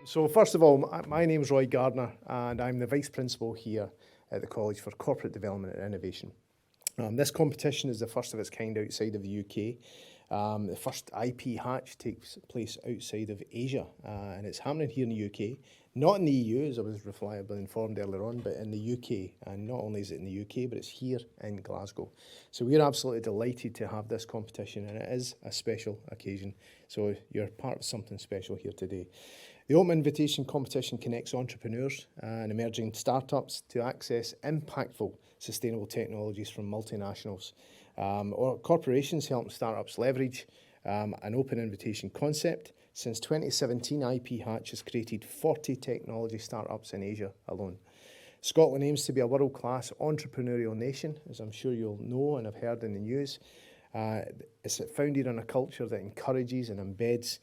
So first of all, my name's Roy Gardner and I'm the Vice Principal here at the College for Corporate Development and Innovation. This competition is the first of its kind outside of the UK. The first IPHatch takes place outside of Asia and it's happening here in the UK, not in the EU as I was reliably informed earlier on, but in the UK. And not only is it in the UK, but it's here in Glasgow. So we're absolutely delighted to have this competition, and it is a special occasion. So you're part of something special here today. The Open Invitation competition connects entrepreneurs and emerging startups to access impactful sustainable technologies from multinationals. Or corporations helping startups leverage an open invitation concept. Since 2017, IPHatch has created 40 technology startups in Asia alone. Scotland aims to be a world-class entrepreneurial nation, as I'm sure you'll know and have heard in the news. It's founded on a culture that encourages and embeds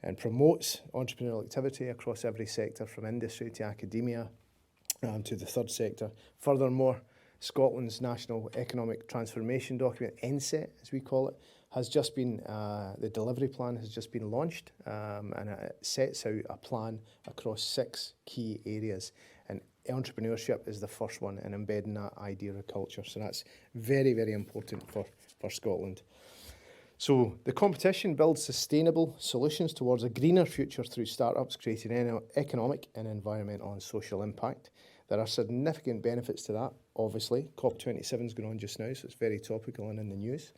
and promotes entrepreneurial activity across every sector, from industry to academia to the third sector. Furthermore, Scotland's National Economic Transformation Document, NSET as we call it, has just been, the delivery plan has just been launched, and it sets out a plan across 6 key areas. And entrepreneurship is the first one, and embedding that idea of culture. So that's very, very important for Scotland. So the competition builds sustainable solutions towards a greener future through startups creating economic and environmental and social impact. There are significant benefits to that, obviously. COP27 is going on just now, so it's very topical and in the news.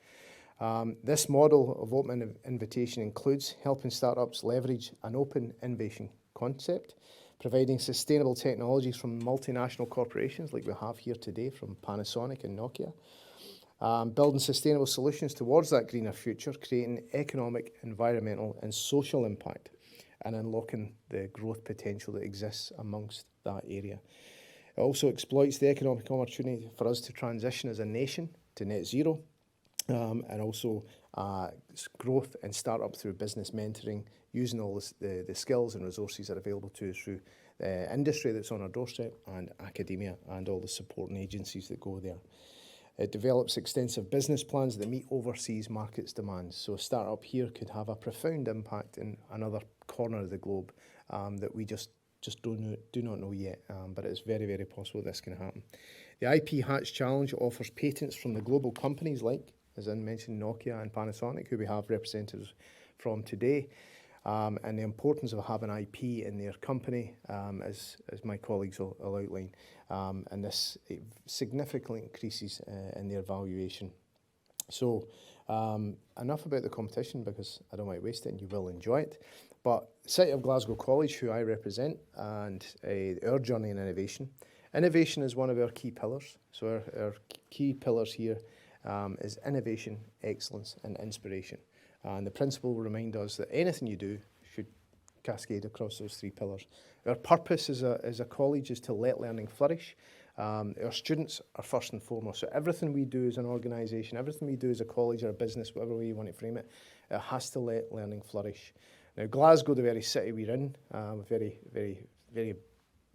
This model of open invitation includes helping startups leverage an open innovation concept, providing sustainable technologies from multinational corporations like we have here today from Panasonic and Nokia, building sustainable solutions towards that greener future, creating economic, environmental and social impact, and unlocking the growth potential that exists amongst that area. It also exploits the economic opportunity for us to transition as a nation to net zero, and also growth and startup through business mentoring, using all the skills and resources that are available to us through the industry that's on our doorstep and academia and all the supporting agencies that go there. It develops extensive business plans that meet overseas markets' demands. So a startup here could have a profound impact in another corner of the globe that we just do not know yet, but it's very, very possible this can happen. The IPHatch Challenge offers patents from the global companies like, as I mentioned, Nokia and Panasonic, who we have representatives from today, and the importance of having IP in their company, as my colleagues will outline, and this significantly increases in their valuation. So enough about the competition, because I don't want to waste it and you will enjoy it. But City of Glasgow College, who I represent, and our journey in innovation. Innovation is one of our key pillars. So our key pillars here is innovation, excellence and inspiration. And the principle will remind us that anything you do should cascade across those 3 pillars. Our purpose as a college is to let learning flourish. Our students are first and foremost. So everything we do as an organisation, everything we do as a college or a business, whatever way you want to frame it, it has to let learning flourish. Now, Glasgow, the very city we're in, a very, very, very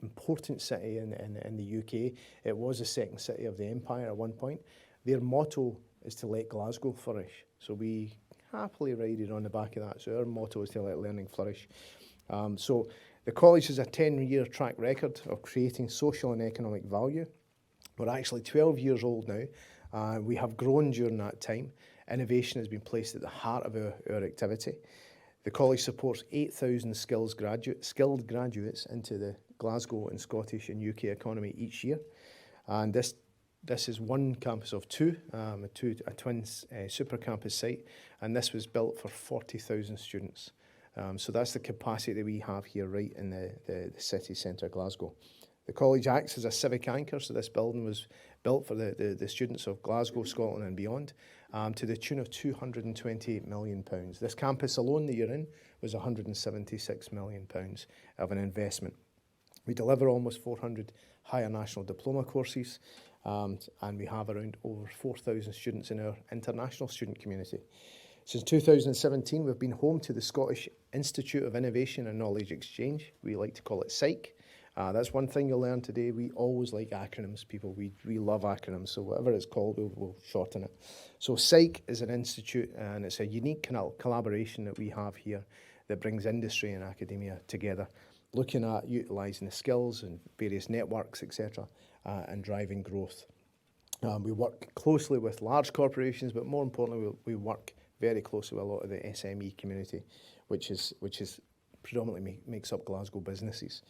important city in the UK. It was the second city of the empire at one point. Their motto is to let Glasgow flourish. So we happily rided on the back of that. So our motto is to let learning flourish. So the college has a 10-year track record of creating social and economic value. We're actually 12 years old now. We have grown during that time. Innovation has been placed at the heart of our activity. The college supports 8,000 skilled graduates into the Glasgow and Scottish and UK economy each year. And this is one campus of 2, a twin super campus site, and this was built for 40,000 students. So that's the capacity that we have here right in the city centre of Glasgow. The college acts as a civic anchor, so this building was built for the students of Glasgow, Scotland and beyond, to the tune of £228 million. This campus alone that you're in was £176 million of an investment. We deliver almost 400 higher national diploma courses, and we have around over 4,000 students in our international student community. Since 2017, we've been home to the Scottish Institute of Innovation and Knowledge Exchange. We like to call it SIKE. That's one thing you'll learn today. We always like acronyms, people. We love acronyms, so whatever it's called, we'll shorten it. So SIKE is an institute, and it's a unique collaboration that we have here that brings industry and academia together. looking at utilising the skills and various networks, etc., and driving growth. We work closely with large corporations, but more importantly, we work very closely with a lot of the SME community, which is predominantly makes up Glasgow businesses.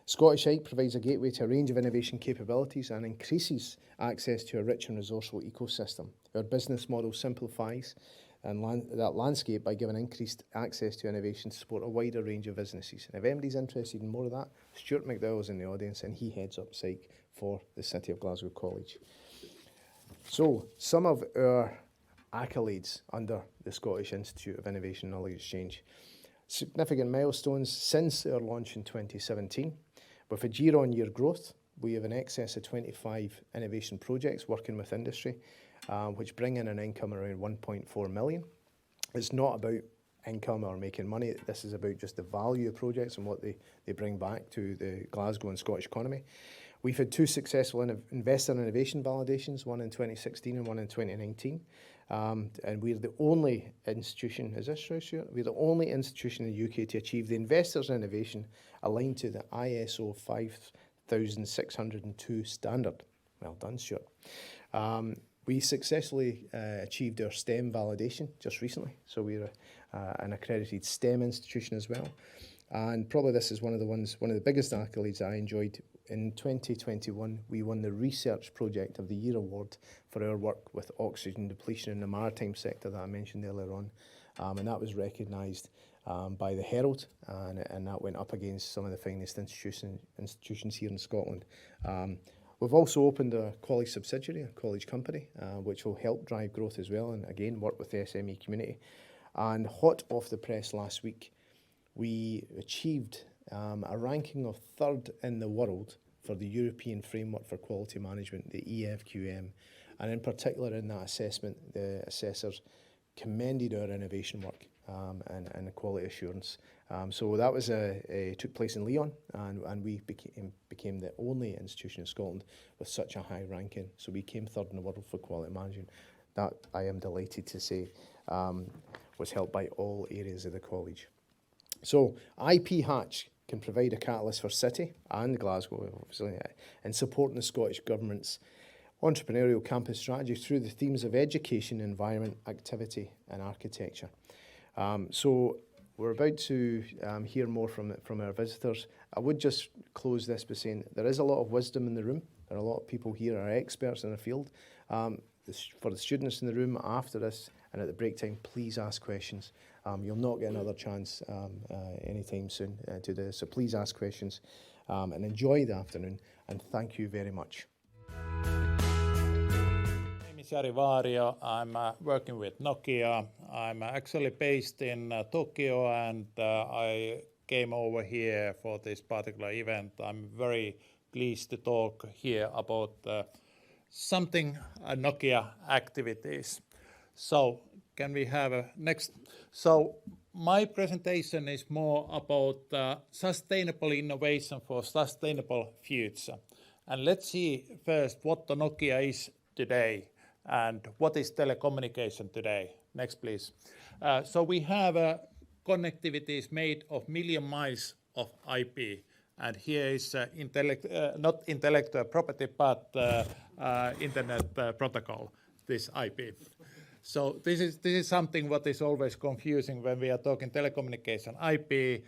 Scottish IPE provides a gateway to a range of innovation capabilities and increases access to a rich and resourceful ecosystem. Our business model simplifies that landscape by giving increased access to innovation to support a wider range of businesses. And if anybody's interested in more of that, Stuart McDowell's in the audience and he heads up Psych for the City of Glasgow College. So, some of our accolades under the Scottish Institute of Innovation and Knowledge Exchange. Significant milestones since our launch in 2017. With a year-on-year growth, we have in excess of 25 innovation projects working with industry, which bring in an income around 1.4 million. It's not about income or making money. This is about just the value of projects and what they bring back to the Glasgow and Scottish economy. We've had 2 successful investor innovation validations, one in 2016 and one in 2019. And we're the only institution, is this true, Stuart? We're the only institution in the UK to achieve the investors innovation aligned to the ISO 5602 standard. Well done, Stuart. We successfully achieved our STEM validation just recently. So we're an accredited STEM institution as well. And probably this is one of the biggest accolades I enjoyed. In 2021, we won the Research Project of the Year award for our work with oxygen depletion in the maritime sector that I mentioned earlier on. And that was recognised by the Herald, and that went up against some of the finest institutions here in Scotland. We've also opened a college subsidiary, a college company, which will help drive growth as well, and again, work with the SME community. And hot off the press last week, we achieved a ranking of 3rd in the world for the European Framework for Quality Management, the EFQM. And in particular in that assessment, the assessors commended our innovation work and quality assurance. So that was took place in Lyon, and we became the only institution in Scotland with such a high ranking. So we came 3rd in the world for quality management. That, I am delighted to say, was helped by all areas of the college. So IPHatch can provide a catalyst for City and Glasgow, obviously, in supporting the Scottish Government's entrepreneurial campus strategy through the themes of education, environment, activity and architecture. So we're about to hear more from our visitors. I would just close this by saying there is a lot of wisdom in the room. There are a lot of people here who are experts in their field. For the students in the room after this and at the break time, please ask questions. You'll not get another chance anytime soon to do this, so please ask questions and enjoy the afternoon, and thank you very much. My name is Jari Vaario. I'm working with Nokia. I'm actually based in Tokyo, and I came over here for this particular event. I'm very pleased to talk here about something Nokia activities. So can we have a next? So my presentation is more about sustainable innovation for sustainable future. And let's see first what the Nokia is today and what is telecommunication today. Next, please. So we have connectivities made of million miles of IP. And here is not intellectual property, but internet protocol, this IP. So this is something what is always confusing when we are talking telecommunication. IP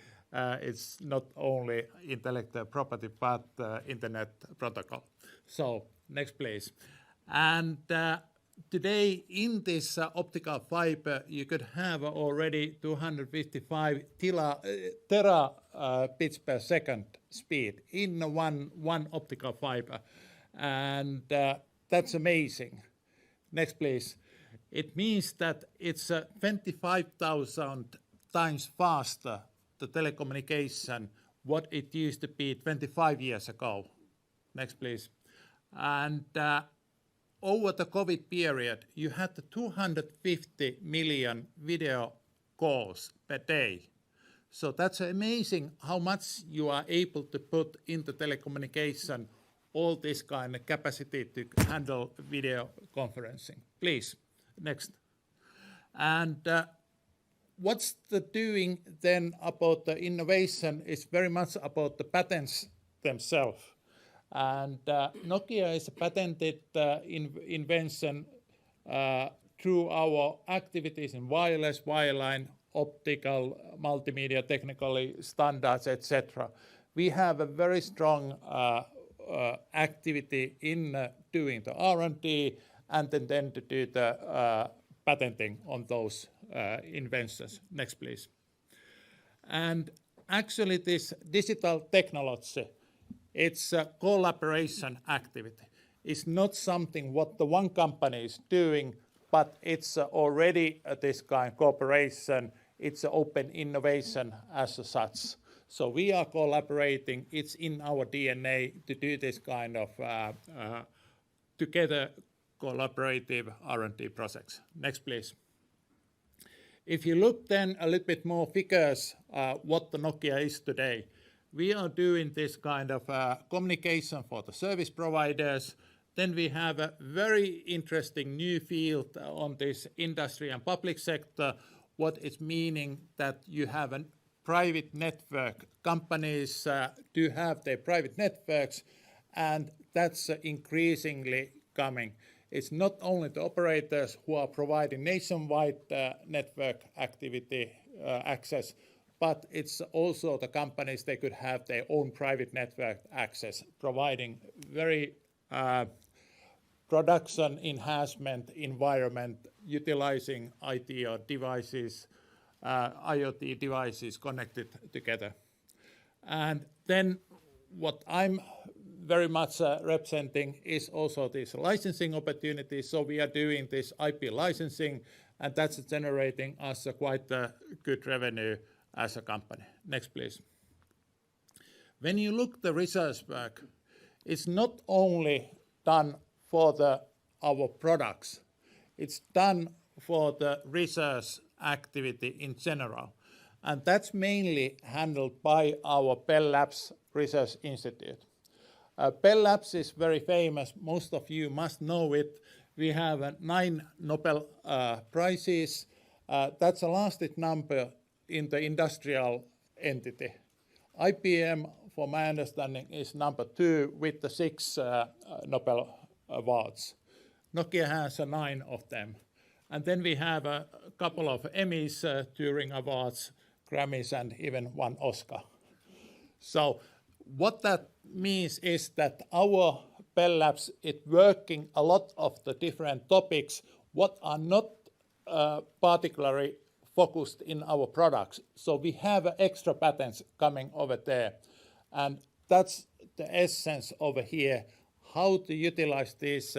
is not only intellectual property, but internet protocol. So next, please. And today in this optical fiber, you could have already 255 terabits per second speed in one optical fiber. And that's amazing. Next, please. It means that it's 25,000 times faster, the telecommunication, what it used to be 25 years ago. Next, please. And over the COVID period, you had 250 million video calls per day. So that's amazing how much you are able to put into telecommunication, all this kind of capacity to handle video conferencing. Please, next. And what's the doing then about the innovation is very much about the patents themselves. And Nokia is a patented invention through our activities in wireless, wireline, optical, multimedia, technically standards, etc. We have a very strong activity in doing the R&D and then to do the patenting on those inventions. Next, please. And actually this digital technology, it's a collaboration activity. It's not something what the one company is doing, but it's already this kind of cooperation. It's open innovation as such. So we are collaborating. It's in our DNA to do this kind of together collaborative R&D projects. Next, please. If you look then a little bit more figures, what the Nokia is today, we are doing this kind of communication for the service providers. Then we have a very interesting new field on this industry and public sector, what is meaning that you have a private network. Companies do have their private networks, and that's increasingly coming. It's not only the operators who are providing nationwide network activity access, but it's also the companies, they could have their own private network access, providing very production enhancement environment, utilizing IT or devices, IoT devices connected together. And then what I'm very much representing is also these licensing opportunities. So we are doing this IP licensing, and that's generating us quite a good revenue as a company. Next, please. When you look the research work, it's not only done for our products, it's done for the research activity in general. And that's mainly handled by our Bell Labs Research Institute. Bell Labs is very famous. Most of you must know it. We have 9 Nobel Prizes. That's the lasted number in the industrial entity. IBM, for my understanding, is number 2 with the 6 Nobel Awards. Nokia has 9 of them. And then we have a couple of Emmys, Turing Awards, Grammys, and even 1 Oscar. So what that means is that our Bell Labs is working a lot of the different topics what are not particularly focused in our products. So we have extra patents coming over there. And that's the essence over here, how to utilize these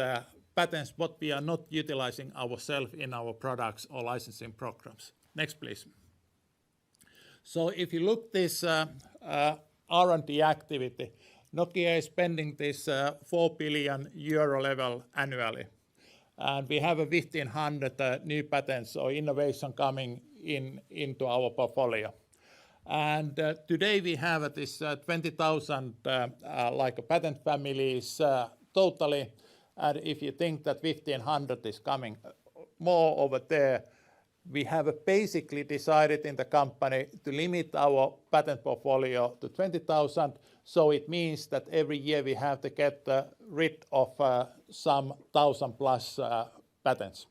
patents, what we are not utilizing ourselves in our products or licensing programs. Next, please. So if you look this R&D activity, Nokia is spending this 4 billion euro level annually. And we have 1,500 new patents or innovation coming into our portfolio. And today we have this 20,000 like patent families totally. And if you think that 1,500 is coming more over there, we have basically decided in the company to limit our patent portfolio to 20,000. So it means that every year we have to get rid of some 1,000 plus patents.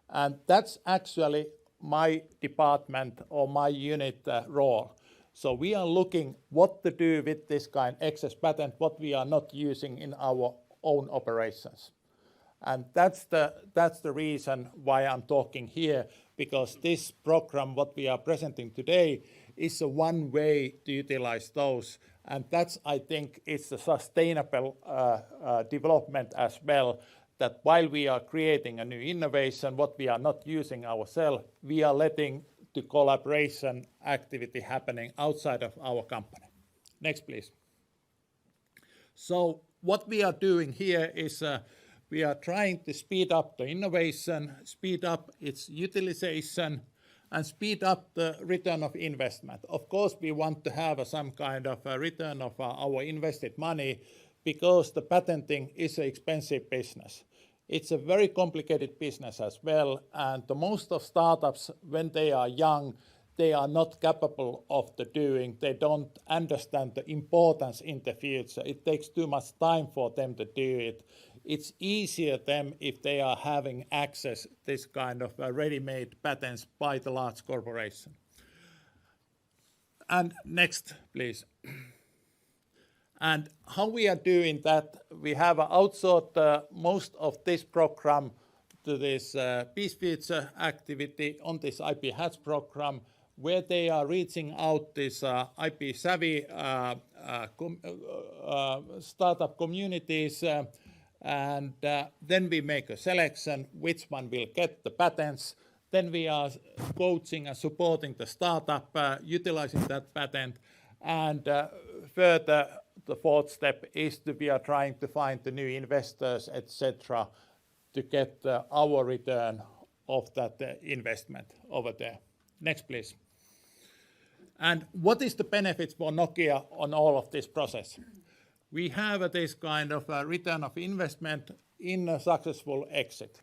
And that's actually my department or my unit role. So we are looking what to do with this kind of excess patent, what we are not using in our own operations. And that's the reason why I'm talking here, because this program, what we are presenting today, is one way to utilize those. And that's, I think, it's a sustainable development as well, that while we are creating a new innovation, what we are not using ourselves, we are letting the collaboration activity happening outside of our company. Next, please. So what we are doing here is we are trying to speed up the innovation, speed up its utilization, and speed up the return of investment. Of course, we want to have some kind of a return of our invested money, because the patenting is an expensive business. It's a very complicated business as well, and the most of startups, when they are young, they are not capable of the doing. They don't understand the importance in the future. It takes too much time for them to do it. It's easier them if they are having access this kind of ready-made patents by the large corporation. And next, please. And how we are doing that, we have outsourced most of this program to this Peace Future activity on this IPHatch program, where they are reaching out this IP savvy startup communities, and then we make a selection which one will get the patents. Then we are coaching and supporting the startup, utilizing that patent, and further the fourth step is we are trying to find the new investors, etc., to get our return of that investment over there. Next, please. And what is the benefits for Nokia on all of this process? We have this kind of return of investment in a successful exit.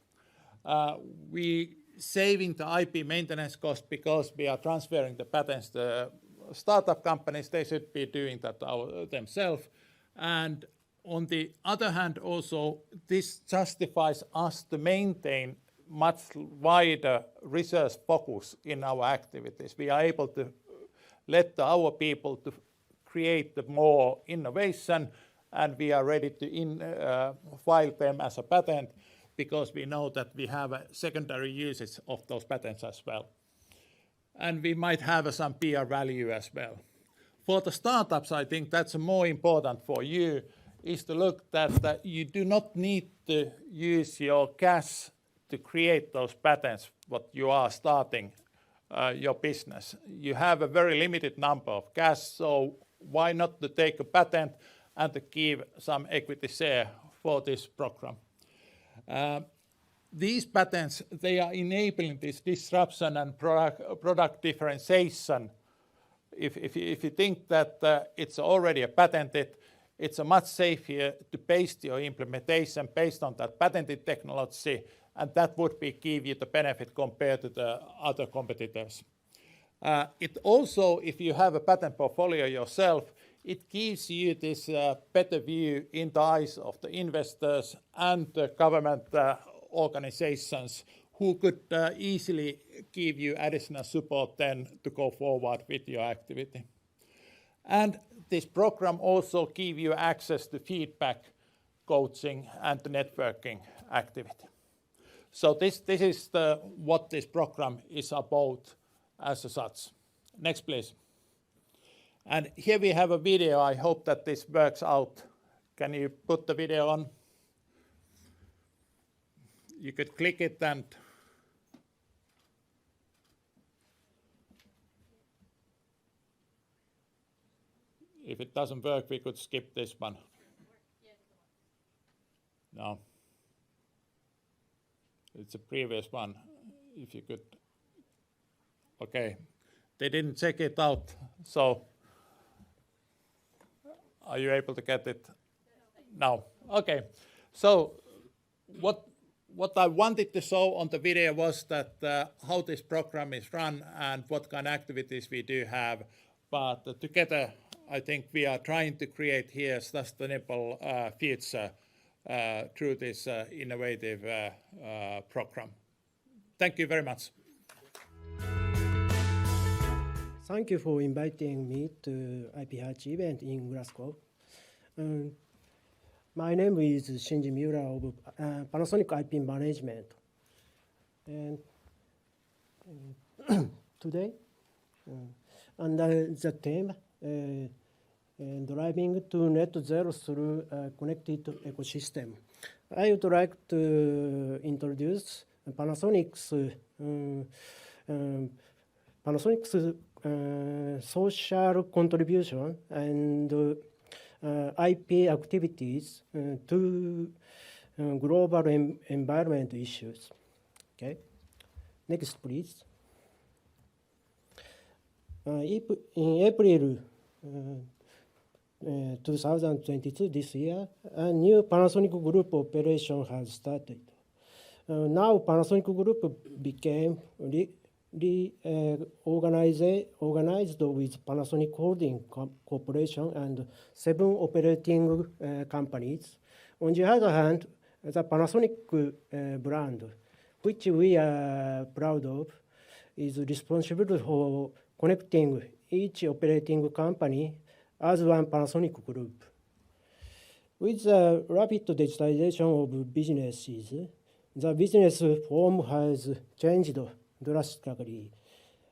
We saving the IP maintenance cost because we are transferring the patents to startup companies. They should be doing that themselves. And on the other hand, also, this justifies us to maintain much wider research focus in our activities. We are able to let our people to create more innovation, and we are ready to file them as a patent because we know that we have a secondary usage of those patents as well. And we might have some PR value as well. For the startups, I think that's more important for you, is to look that you do not need to use your cash to create those patents, what you are starting your business. You have a very limited number of cash, so why not to take a patent and to give some equity share for this program? These patents, they are enabling this disruption and product differentiation. If you think that it's already a patented, it's a much safer to base your implementation based on that patented technology, and that would give you the benefit compared to the other competitors. It also, if you have a patent portfolio yourself, it gives you this better view in the eyes of the investors and the government organizations who could easily give you additional support then to go forward with your activity. And this program also gives you access to feedback, coaching, and the networking activity. So this is what this program is about as such. Next, please. And here we have a video. I hope that this works out. Can you put the video on? You could click it and if it doesn't work, we could skip this one. No. It's a previous one. If you could. Okay. They didn't check it out. So are you able to get it? No. Okay. So what I wanted to show on the video was that how this program is run and what kind of activities we do have. But together, I think we are trying to create here sustainable future through this innovative program. Thank you very much. Thank you for inviting me to IPHatch event in Glasgow. My name is Shinji Miura of Panasonic IP Management. And today, under the theme, driving to net zero through a connected ecosystem, I would like to introduce Panasonic's social contribution and IP activities to global environment issues. Okay, next please. In April 2022, this year, a new Panasonic Group operation has started. Now Panasonic Group became organized with Panasonic Holding Corporation and 7 operating companies. On the other hand, the Panasonic brand, which we are proud of, is responsible for connecting each operating company as one Panasonic group. With the rapid digitalization of businesses, the business form has changed drastically,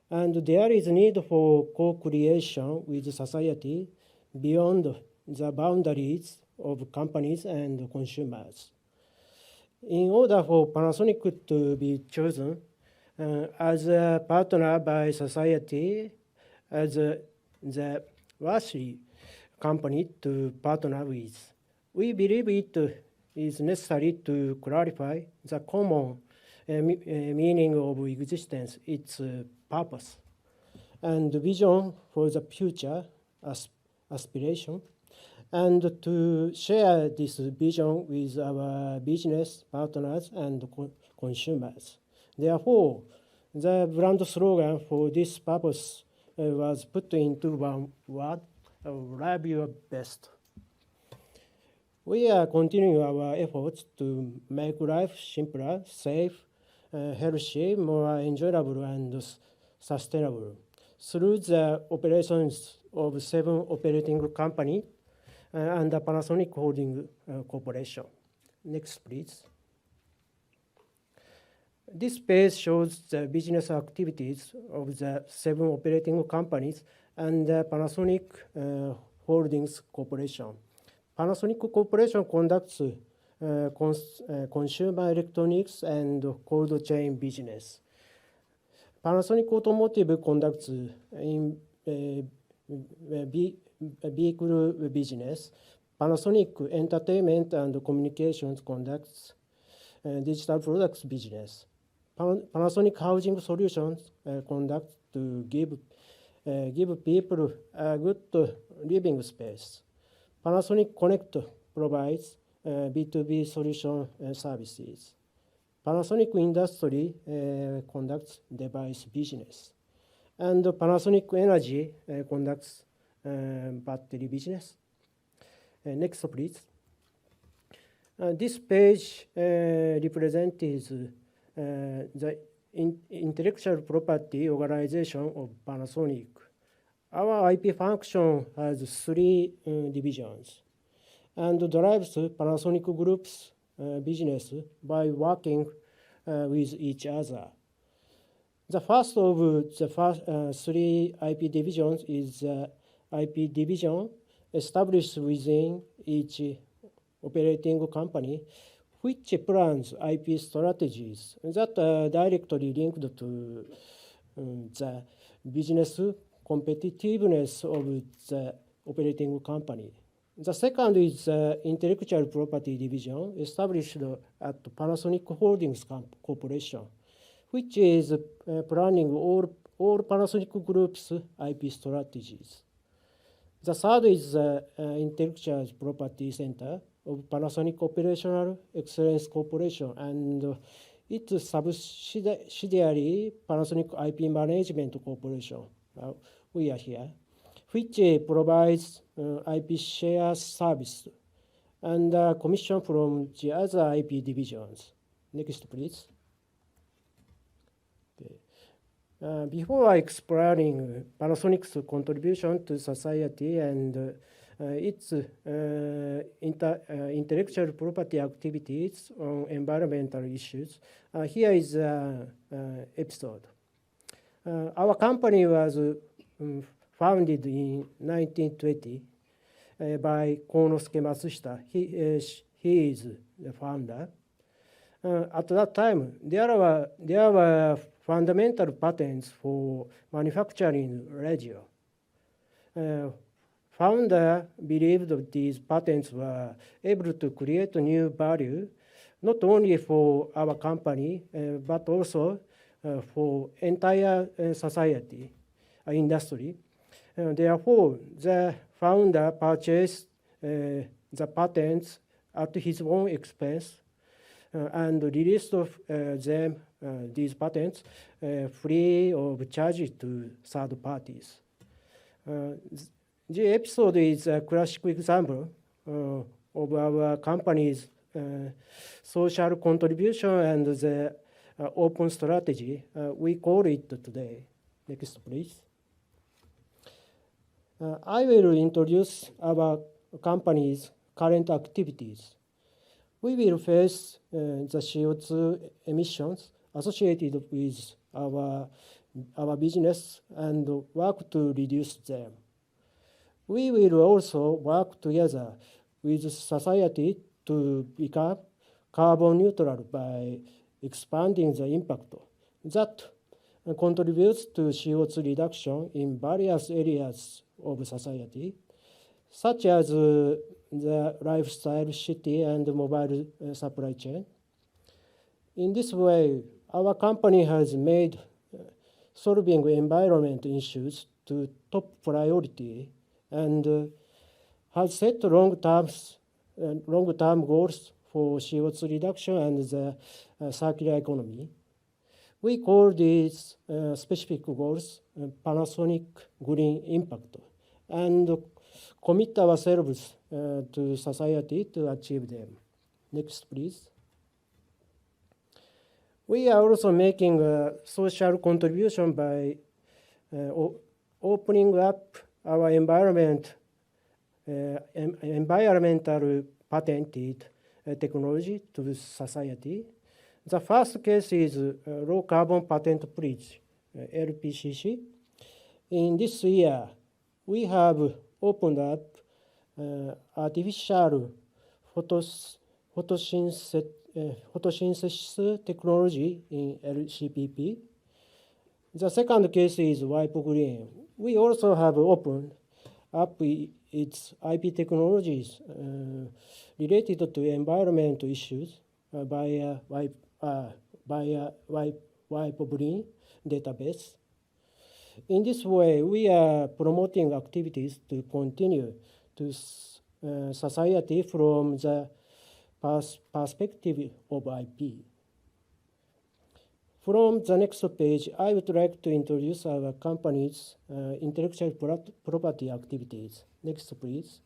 and there is need for co-creation with society beyond the boundaries of companies and consumers. In order for Panasonic to be chosen as a partner by society, as the worthy company to partner with, we believe it is necessary to clarify the common meaning of existence, its purpose, and vision for the future aspiration, and to share this vision with our business partners and consumers. Therefore, the brand slogan for this purpose was put into one word: love your best. We are continuing our efforts to make life simpler, safe, healthy, more enjoyable, and sustainable through the operations of 7 operating companies and the Panasonic Holding Corporation. Next, please. This page shows the business activities of the 7 operating companies and the Panasonic Holdings Corporation. Panasonic Corporation conducts consumer electronics and cold chain business. Panasonic Automotive conducts in vehicle business. Panasonic Entertainment and Communications conducts digital products business. Panasonic Housing Solutions conducts to give people a good living space. Panasonic Connect provides B2B solution services. Panasonic Industry conducts device business. And Panasonic Energy conducts battery business. Next, please. This page represents the intellectual property organization of Panasonic. Our IP function has 3 divisions and drives Panasonic Group's business by working with each other. The first of the 3 IP divisions is the IP division established within each operating company, which plans IP strategies that are directly linked to the business competitiveness of the operating company. The second is the intellectual property division established at Panasonic Holdings Corporation, which is planning all Panasonic Group's IP strategies. The third is the Intellectual Property Center of Panasonic Operational Excellence Corporation and its subsidiary Panasonic IP Management Corporation. We are here, which provides IP share service and commission from the other IP divisions. Next, please. Okay. Before exploring Panasonic's contribution to society and its intellectual property activities on environmental issues, here is an episode. Our company was founded in 1920 by Konosuke Matsushita. He is the founder. At that time, there were fundamental patents for manufacturing radio. Founder believed that these patents were able to create new value, not only for our company, but also for entire society, industry. Therefore, the founder purchased the patents at his own expense and released these patents free of charge to third parties. The episode is a classic example of our company's social contribution and the open strategy. We call it today. Next, please. I will introduce our company's current activities. We will face the CO2 emissions associated with our business and work to reduce them. We will also work together with society to become carbon neutral by expanding the impact that contributes to CO2 reduction in various areas of society, such as the lifestyle, city, and mobile supply chain. In this way, our company has made solving environment issues to top priority and has set long-term goals for CO2 reduction and the circular economy. We call these specific goals Panasonic Green Impact and commit ourselves to society to achieve them. Next, please. We are also making a social contribution by opening up our environmental patented technology to society. The first case is Low Carbon Patent Pledge, LPCC. In this year, we have opened up artificial photosynthesis technology in LCPP. The second case is Wipe Green. We also have opened up its IP technologies related to environmental issues via Wipe Green database. In this way, we are promoting activities to continue to society from the perspective of IP. From the next page, I would like to introduce our company's intellectual property activities. Next, please.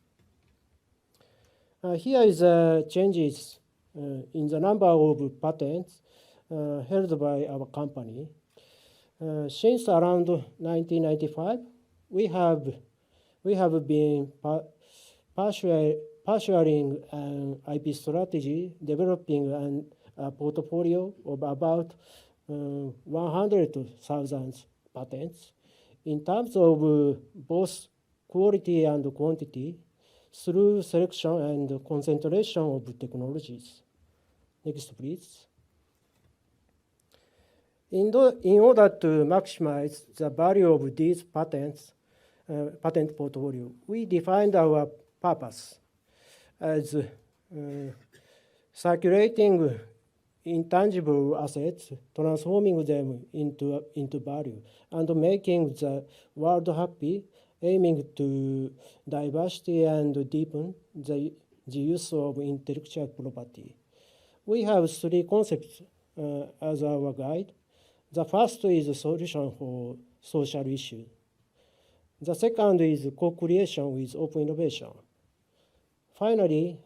Here is changes in the number of patents held by our company. Since around 1995, we have been pursuing an IP strategy, developing a portfolio of about 100,000 patents in terms of both quality and quantity through selection and concentration of technologies. Next, please. In order to maximize the value of these patents, patent portfolio, we defined our purpose as circulating intangible assets, transforming them into value, and making the world happy, aiming to diversity and deepen the use of intellectual property. We have three concepts as our guide. The first is a solution for social issues. The second is co-creation with open innovation. Finally,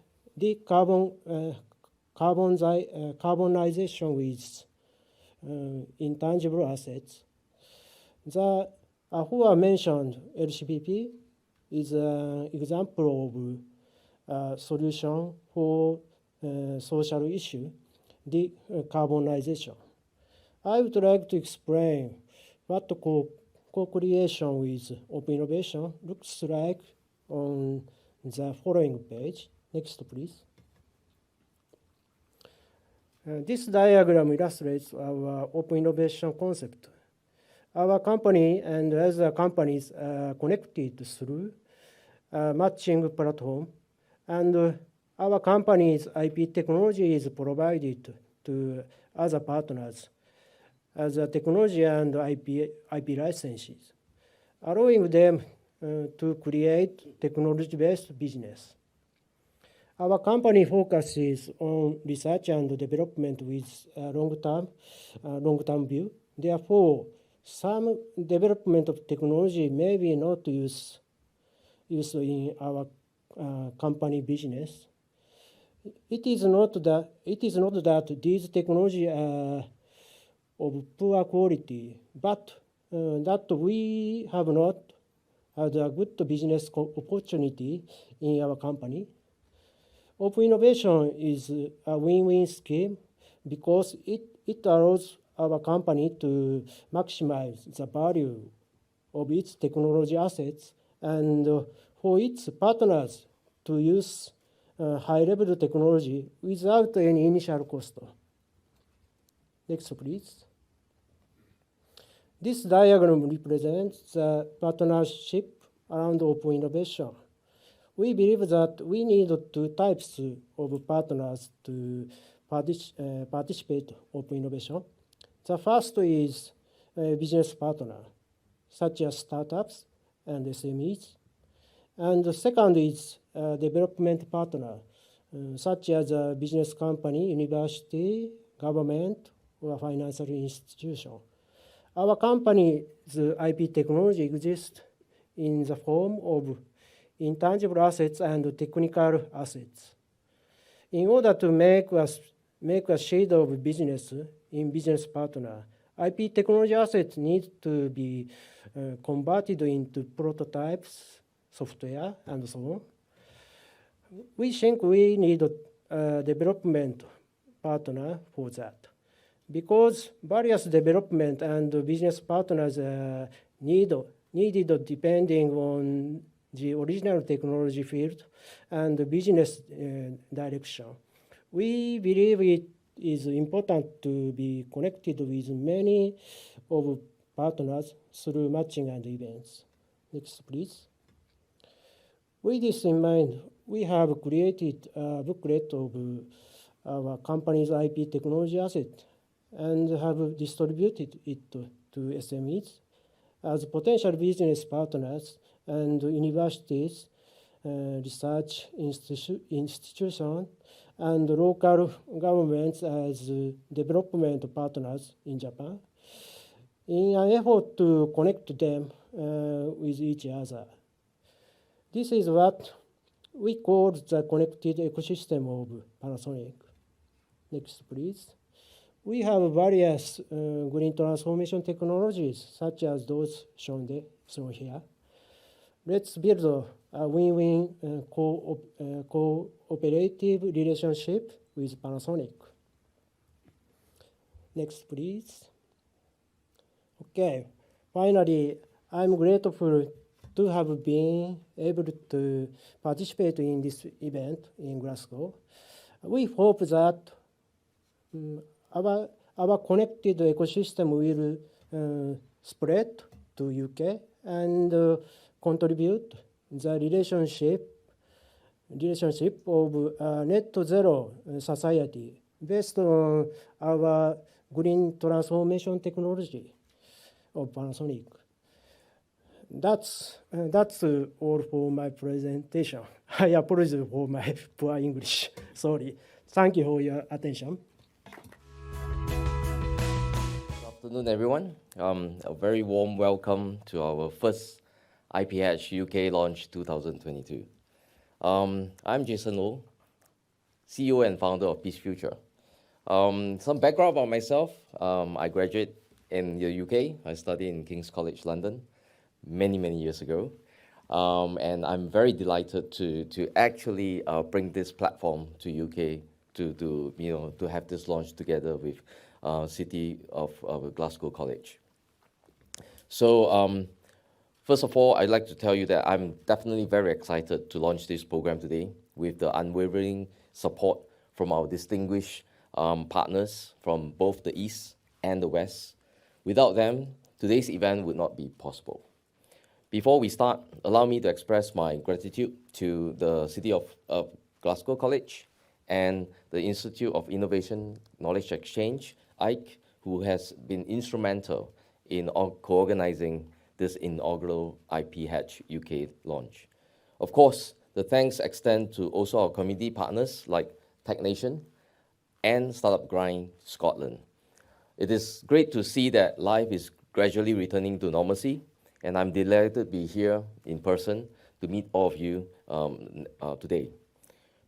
carbonization with intangible assets. The aforementioned LCPP is an example of a solution for social issue, decarbonization. I would like to explain what co-creation with open innovation looks like on the following page. Next, please. This diagram illustrates our open innovation concept. Our company and other companies are connected through a matching platform, and our company's IP technology is provided to other partners as a technology and IP licenses, allowing them to create technology-based business. Our company focuses on research and development with a long-term view. Therefore, some development of technology may be not used in our company business. It is not that these technology are of poor quality, but that we have not had a good business opportunity in our company. Open innovation is a win-win scheme because it allows our company to maximize the value of its technology assets and for its partners to use high-level technology without any initial cost. Next, please. This diagram represents the partnership around open innovation. We believe that we need two types of partners to participate in open innovation. The first is a business partner, such as startups and SMEs. And the second is a development partner, such as a business company, university, government, or financial institution. Our company's IP technology exists in the form of intangible assets and technical assets. In order to make a shade of business in business partner, IP technology assets need to be converted into prototypes, software, and so on. We think we need a development partner for that, because various development and business partners are needed depending on the original technology field and the business direction. We believe it is important to be connected with many of partners through matching and events. Next, please. With this in mind, we have created a booklet of our company's IP technology asset and have distributed it to SMEs as potential business partners and universities, research institutions, and local governments as development partners in Japan, in an effort to connect them with each other. This is what we call the connected ecosystem of Panasonic. Next, please. We have various green transformation technologies, such as those shown here. Let's build a win-win cooperative relationship with Panasonic. Next, please. Okay, finally, I'm grateful to have been able to participate in this event in Glasgow. We hope that our connected ecosystem will spread to UK and contribute the relationship of a net zero society based on our green transformation technology of Panasonic. That's all for my presentation. I apologize for my poor English. Sorry. Thank you for your attention. Good afternoon, everyone. A very warm welcome to our first IPHatch UK launch 2022. I'm Jason Loh, CEO and founder of Peace Future. Some background about myself. I graduated in the UK. I studied in King's College London many years ago. And I'm very delighted to actually bring this platform to UK to have this launch together with City of Glasgow College. So first of all, I'd like to tell you that I'm definitely very excited to launch this program today with the unwavering support from our distinguished partners from both the East and the West. Without them, today's event would not be possible. Before we start, allow me to express my gratitude to the City of Glasgow College and the Institute of Innovation Knowledge Exchange, IPHatch, who has been instrumental in co-organizing this inaugural IPHatch UK launch. Of course, the thanks extend to also our community partners like Tech Nation and Startup Grind Scotland. It is great to see that life is gradually returning to normalcy, and I'm delighted to be here in person to meet all of you today.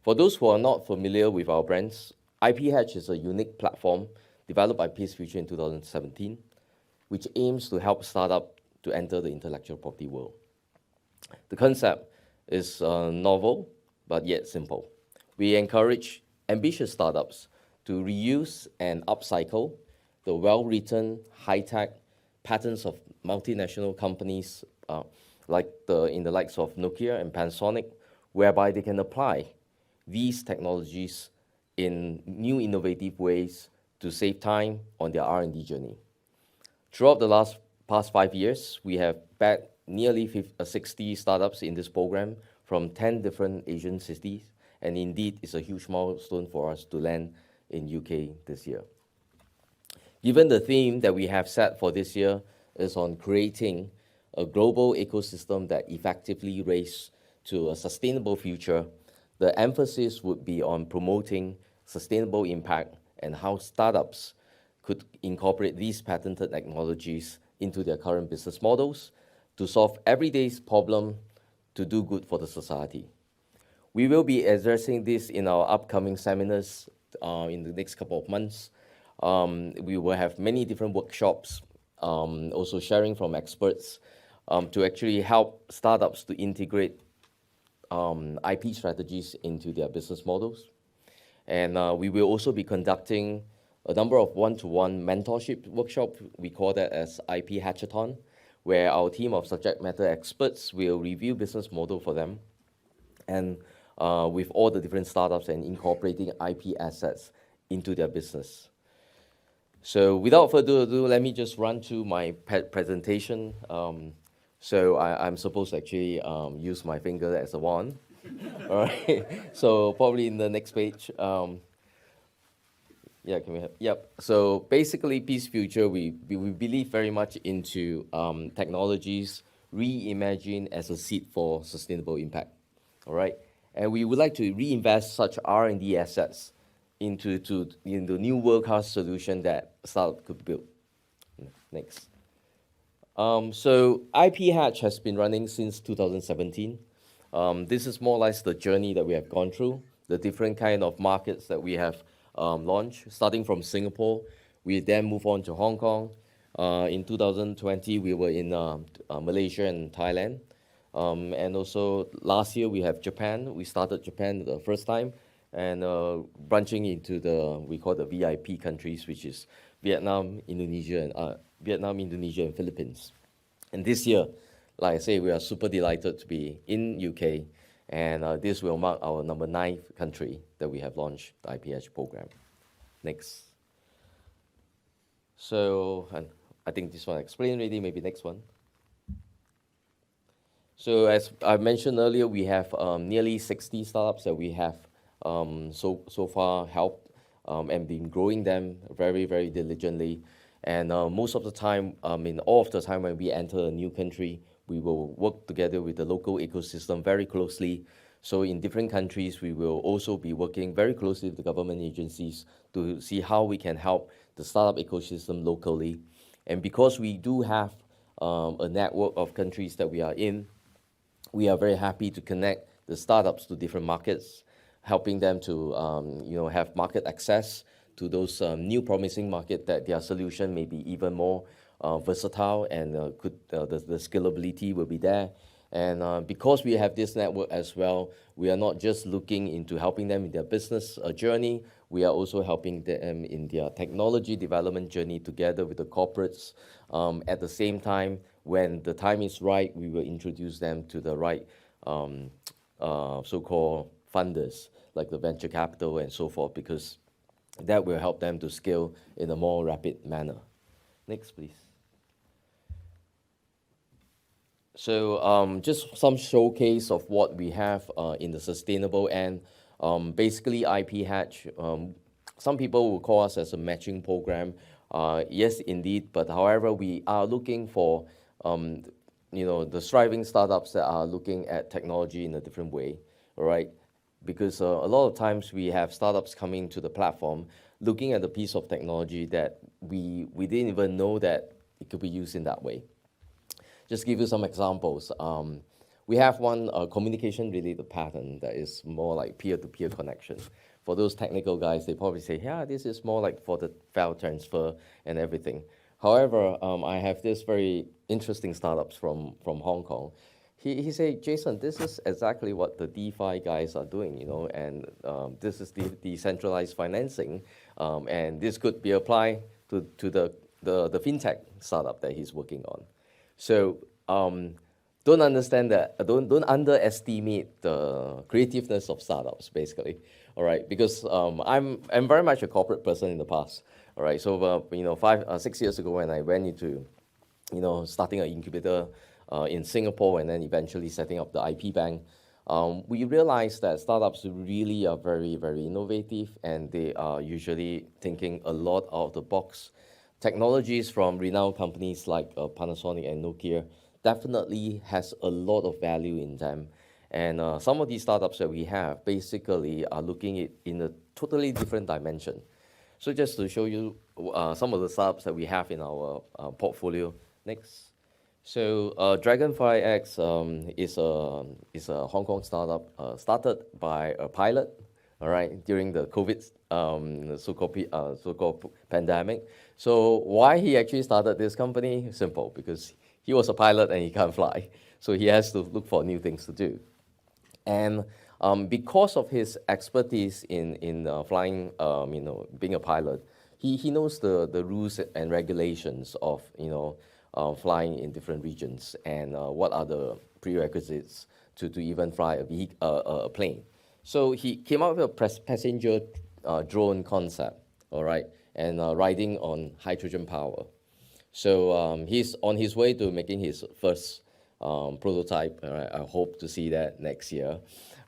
For those who are not familiar with our brands, IPHatch is a unique platform developed by PeaceFuture in 2017, which aims to help startups to enter the intellectual property world. The concept is novel, but yet simple. We encourage ambitious startups to reuse and upcycle the well-written, high-tech patents of multinational companies in the likes of Nokia and Panasonic, whereby they can apply these technologies in new innovative ways to save time on their R&D journey. Throughout the past 5 years, we have backed nearly 60 startups in this program from 10 different Asian cities, and indeed, it's a huge milestone for us to land in UK this year. Given the theme that we have set for this year is on creating a global ecosystem that effectively races to a sustainable future, the emphasis would be on promoting sustainable impact and how startups could incorporate these patented technologies into their current business models to solve everyday problems to do good for the society. We will be addressing this in our upcoming seminars in the next couple of months. We will have many different workshops, also sharing from experts to actually help startups to integrate IP strategies into their business models. And we will also be conducting a number of one-to-one mentorship workshops. We call that as IPHatchathon, where our team of subject matter experts will review business model for them and with all the different startups and incorporating IP assets into their business. So without further ado, let me just run through my presentation. So I'm supposed to actually use my finger as a wand. All right, so probably in the next page. Yeah, can we have, yep. So basically, PeaceFuture, we believe very much into technologies reimagined as a seed for sustainable impact, all right? And we would like to reinvest such R&D assets into new world-class solution that startup could build. Next. So IPHatch has been running since 2017. This is more or less the journey that we have gone through, the different kind of markets that we have launched, starting from Singapore. We then move on to Hong Kong. In 2020, we were in Malaysia and Thailand. And also last year, we have Japan. We started Japan the first time and branching into we call the VIP countries, which is Vietnam, Indonesia, and Philippines. And this year, like I say, we are super delighted to be in UK, and this will mark our number 9th country that we have launched the IPH program. Next. So, and I think this one I explained already, maybe next one. So as I mentioned earlier, we have nearly 60 startups that we have so far helped and been growing them very, very diligently. And most of the time, all of the time when we enter a new country, we will work together with the local ecosystem very closely. So in different countries, we will also be working very closely with the government agencies to see how we can help the startup ecosystem locally. And because we do have a network of countries that we are in, we are very happy to connect the startups to different markets, helping them to have market access to those new promising market that their solution may be even more versatile and the scalability will be there. And because we have this network as well, we are not just looking into helping them in their business journey, we are also helping them in their technology development journey together with the corporates. At the same time, when the time is right, we will introduce them to the right so-called funders, like the venture capital and so forth, because that will help them to scale in a more rapid manner. Next, please. So just some showcase of what we have in the sustainable end. Basically, IPHatch, some people will call us as a matching program. Yes, indeed, but however, we are looking for the striving startups that are looking at technology in a different way. all right? Because a lot of times we have startups coming to the platform looking at a piece of technology that we didn't even know that it could be used in that way. Just give you some examples. We have one communication-related pattern that is more like peer-to-peer connection. For those technical guys, they probably say, yeah, this is more like for the file transfer and everything. However, I have this very interesting startups from Hong Kong. He said, Jason, this is exactly what the DeFi guys are doing, you know, and this is the decentralized financing, and this could be applied to the fintech startup that he's working on. So don't underestimate the creativeness of startups, basically. All right, because I'm very much a corporate person in the past. All right, so you know, 6 years ago when I went into, you know, starting an incubator in Singapore and then eventually setting up the IP Bank, we realized that startups really are very, very innovative, and they are usually thinking a lot out of the box. Technologies from renowned companies like Panasonic and Nokia definitely has a lot of value in them. And some of these startups that we have basically are looking at in a totally different dimension. So just to show you some of the startups that we have in our portfolio. Next. So Dragonfly X is a Hong Kong startup started by a pilot, all right, during the COVID so-called pandemic. So why he actually started this company? Simple, because he was a pilot and he can't fly, so he has to look for new things to do. And because of his expertise in flying, you know, being a pilot, he knows the rules and regulations of, you know, flying in different regions and what are the prerequisites to even fly a plane. So he came up with a passenger drone concept, all right, and riding on hydrogen power. So he's on his way to making his first prototype. All right, I hope to see that next year.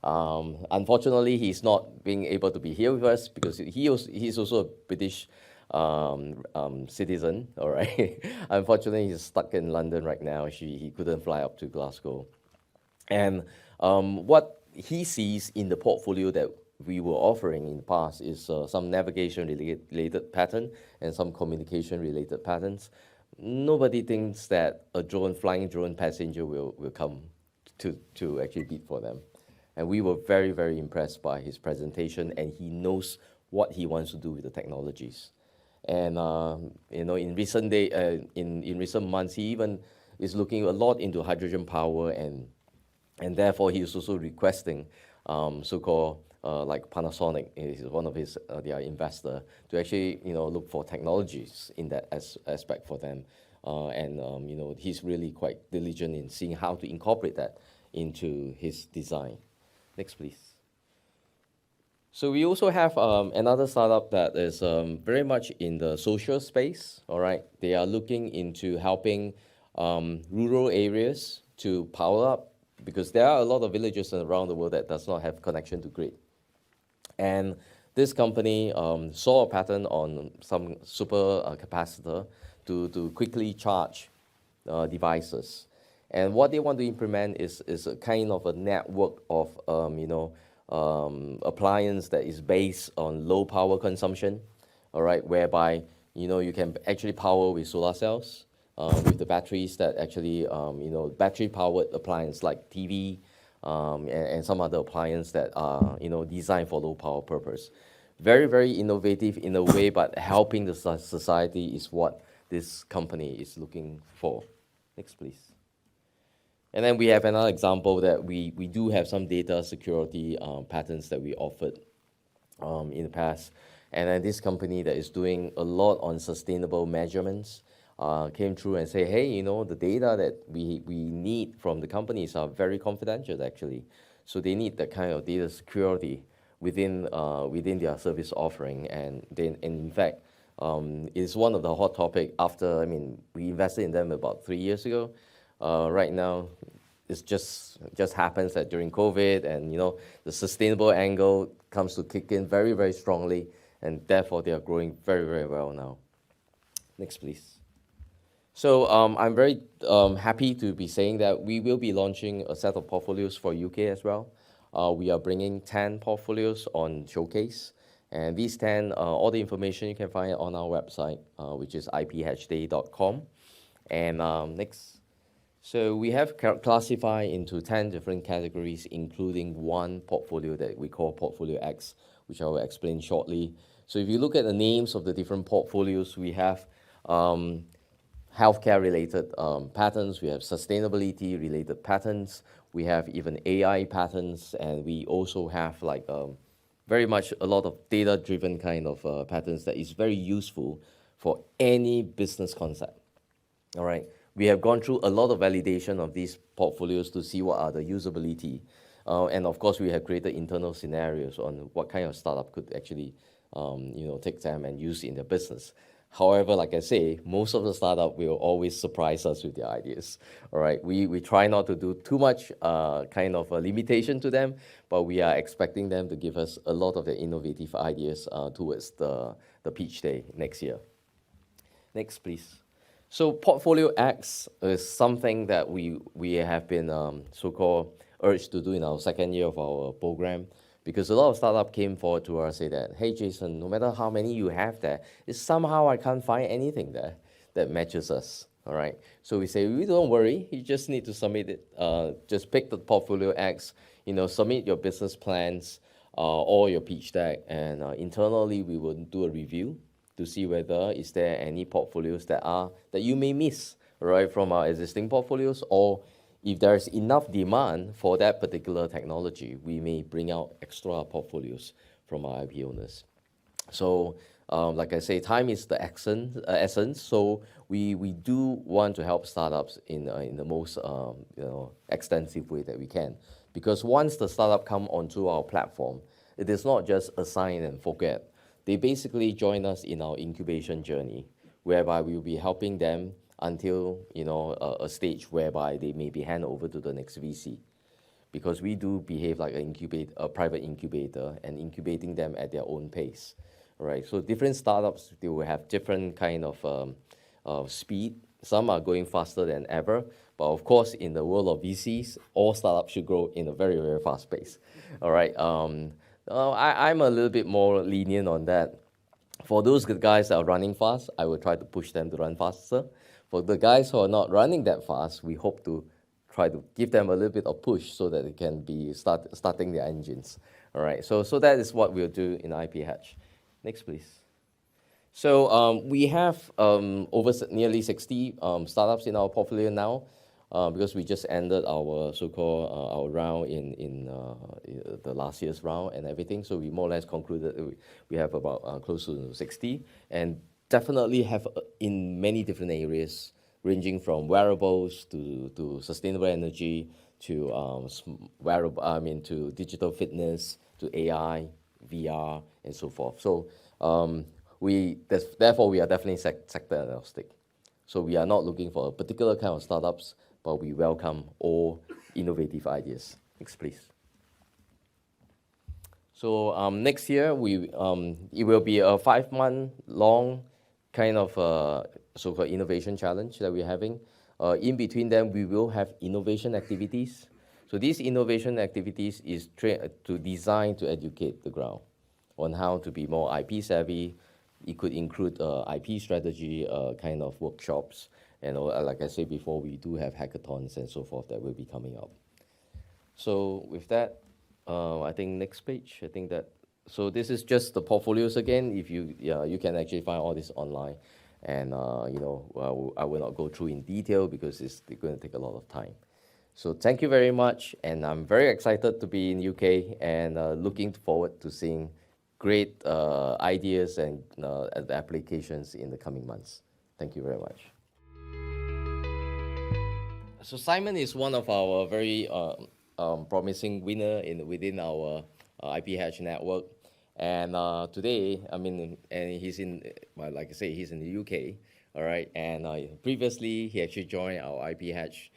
Unfortunately, he's not being able to be here with us because he's also a British citizen. All right. Unfortunately, he's stuck in London right now. He couldn't fly up to Glasgow. And what he sees in the portfolio that we were offering in the past is some navigation-related pattern and some communication-related patterns. Nobody thinks that a flying drone passenger will come to actually beat for them. And we were very, very impressed by his presentation, and he knows what he wants to do with the technologies. And you know, in recent months, he even is looking a lot into hydrogen power, and therefore he is also requesting so-called like Panasonic is one of his their investor to actually, you know, look for technologies in that aspect for them, and you know, he's really quite diligent in seeing how to incorporate that into his design. Next, please. So we also have another startup that is very much in the social space. All right, they are looking into helping rural areas to power up, because there are a lot of villages around the world that does not have connection to grid. And this company saw a pattern on some super capacitor to quickly charge devices. And what they want to implement is a kind of a network of you know, appliance that is based on low power consumption, all right, whereby, you know, you can actually power with solar cells, with the batteries that actually, you know, battery powered appliance like TV, and some other appliance that are, you know, designed for low power purpose. Very, very innovative in a way, but helping the society is what this company is looking for. Next, please. And then we have another example that we do have some data security patterns that we offered in the past. And then this company that is doing a lot on sustainable measurements came through and say, hey, you know, the data that we need from the companies are very confidential, actually. So they need that kind of data security within their service offering. And then, in fact, it's one of the hot topic after, I mean, we invested in them about 3 years ago. Right now, it just happens that during COVID, and you know, the sustainable angle comes to kick in very, very strongly, and therefore they are growing very, very well now. Next, please. So I'm very happy to be saying that we will be launching a set of portfolios for UK as well. we are bringing 10 portfolios on showcase. And these 10, all the information you can find on our website, which is iphatchday.com. And next. So we have classified into 10 different categories, including one portfolio that we call Portfolio X, which I will explain shortly. So if you look at the names of the different portfolios, we have healthcare-related patents, we have sustainability-related patents, we have even AI patents, and we also have like very much a lot of data-driven kind of patents that is very useful for any business concept. All right, we have gone through a lot of validation of these portfolios to see what are the usability. And of course, we have created internal scenarios on what kind of startup could actually take them and use in their business. However, like I say, most of the startup will always surprise us with their ideas. All right, we try not to do too much kind of a limitation to them, but we are expecting them to give us a lot of their innovative ideas towards the pitch day next year. Next, please. So Portfolio X is something that we have been so-called urged to do in our second year of our program, because a lot of startups came forward to us and say that, hey, Jason, no matter how many you have there, it's somehow I can't find anything there that matches us, all right? So we say, don't worry, you just need to submit it. Just pick the Portfolio X, submit your business plans or your pitch deck, and internally we will do a review to see whether is there any portfolios that you may miss, right, from our existing portfolios, or if there's enough demand for that particular technology, we may bring out extra portfolios from our IP owners. So, like I say, time is the essence. So we do want to help startups in the most extensive way that we can, because once the startup come onto our platform, it is not just assign and forget. They basically join us in our incubation journey, whereby we will be helping them until a stage whereby they may be handed over to the next VC, because we do behave like a private incubator and incubating them at their own pace. All right. So different startups, they will have different kind of speed. Some are going faster than ever, but of course, in the world of VCs, all startups should grow in a very, very fast pace. All right. I'm a little bit more lenient on that. For those guys that are running fast, I will try to push them to run faster. For the guys who are not running that fast, we hope to try to give them a little bit of push so that they can be starting their engines. All right, so that is what we'll do in IPHatch. Next, please. So we have over nearly 60 startups in our portfolio now, because we just ended our so-called our round in the last year's round and everything. So we more or less concluded we have about close to 60, and definitely have in many different areas, ranging from wearables to sustainable energy to to digital fitness to AI, VR, and so forth. So therefore we are definitely sector agnostic. So we are not looking for a particular kind of startups, but we welcome all innovative ideas. Next, please. So next year it will be a 5-month long kind of so-called innovation challenge that we're having. In between them, we will have innovation activities. So these innovation activities is to design to educate the ground on how to be more IP savvy. It could include IP strategy kind of workshops. And like I said before, we do have hackathons and so forth that will be coming up. So with that, I think next page. So this is just the portfolios again. If you can actually find all this online, and I will not go through in detail because it's going to take a lot of time. So thank you very much, and I'm very excited to be in UK and looking forward to seeing great ideas and applications in the coming months. Thank you very much. So Simon is one of our very promising winner within our IPHatch network. And today, and he's like I say, he's in the UK, all right? And previously, he actually joined our IPHatch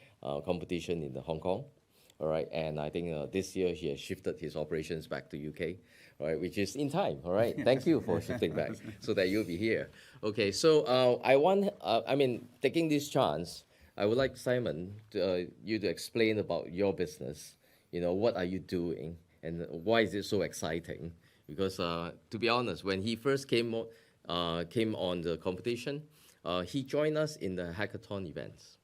competition in Hong Kong, all right? And I think this year, he has shifted his operations back to UK, all right, which is in time, all right? Thank you for shifting back so that you'll be here. Okay, so taking this chance, I would like Simon you to explain about your business. What are you doing? And why is it so exciting? Because to be honest, when he first came on the competition, he joined us in the hackathon events.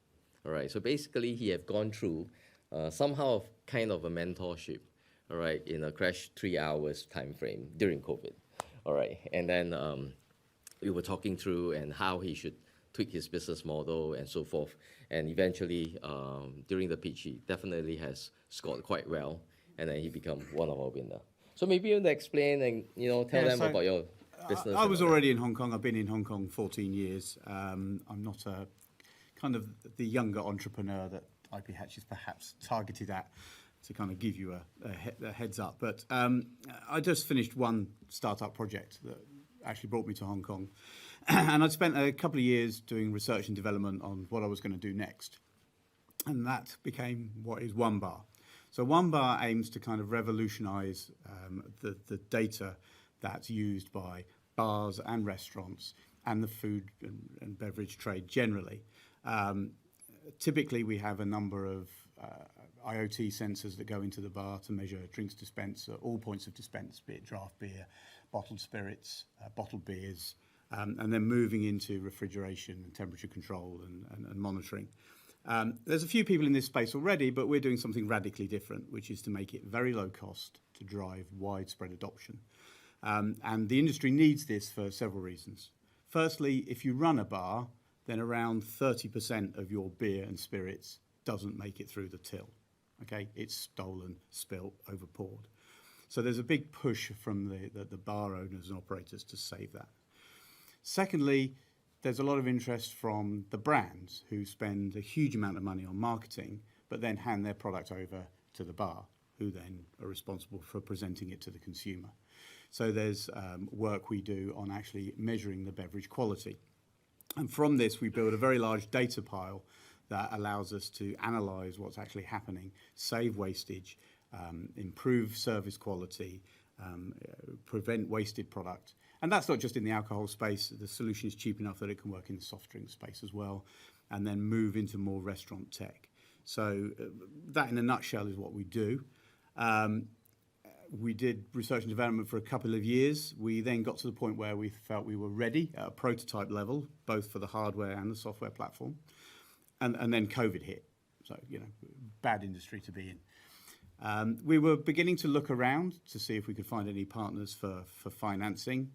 All right, so basically he have gone through somehow kind of a mentorship, all right, in a crash 3 hours time frame during COVID. All right, and then we were talking through and how he should tweak his business model and so forth. And eventually, during the pitch, he definitely has scored quite well, and then he become one of our winners. So maybe you want to explain and tell them about your business. I was already in Hong Kong. I've been in Hong Kong 14 years. I'm not a kind of the younger entrepreneur that IPHatch is perhaps targeted at, to kind of give you a heads up. But I just finished one startup project that actually brought me to Hong Kong. And I'd spent a couple of years doing research and development on what I was going to do next. And that became what is One Bar. So One Bar aims to kind of revolutionize the data that's used by bars and restaurants and the food and beverage trade generally. Typically, we have a number of IoT sensors that go into the bar to measure drinks dispensed at all points of dispense, be it draft beer, bottled spirits, bottled beers, and then moving into refrigeration and temperature control and monitoring. There's a few people in this space already, but we're doing something radically different, which is to make it very low cost to drive widespread adoption. And the industry needs this for several reasons. Firstly, if you run a bar, then around 30% of your beer and spirits doesn't make it through the till. Okay, it's stolen, spilt, overpoured. So there's a big push from the bar owners and operators to save that. Secondly, there's a lot of interest from the brands who spend a huge amount of money on marketing, but then hand their product over to the bar, who then are responsible for presenting it to the consumer. So there's work we do on actually measuring the beverage quality. And from this, we build a very large data pile that allows us to analyze what's actually happening, save wastage, improve service quality, prevent wasted product. And that's not just in the alcohol space. The solution is cheap enough that it can work in the soft drink space as well, and then move into more restaurant tech. So that in a nutshell is what we do. We did research and development for a couple of years. We then got to the point where we felt we were ready at a prototype level, both for the hardware and the software platform. And then COVID hit. So, bad industry to be in. We were beginning to look around to see if we could find any partners for financing.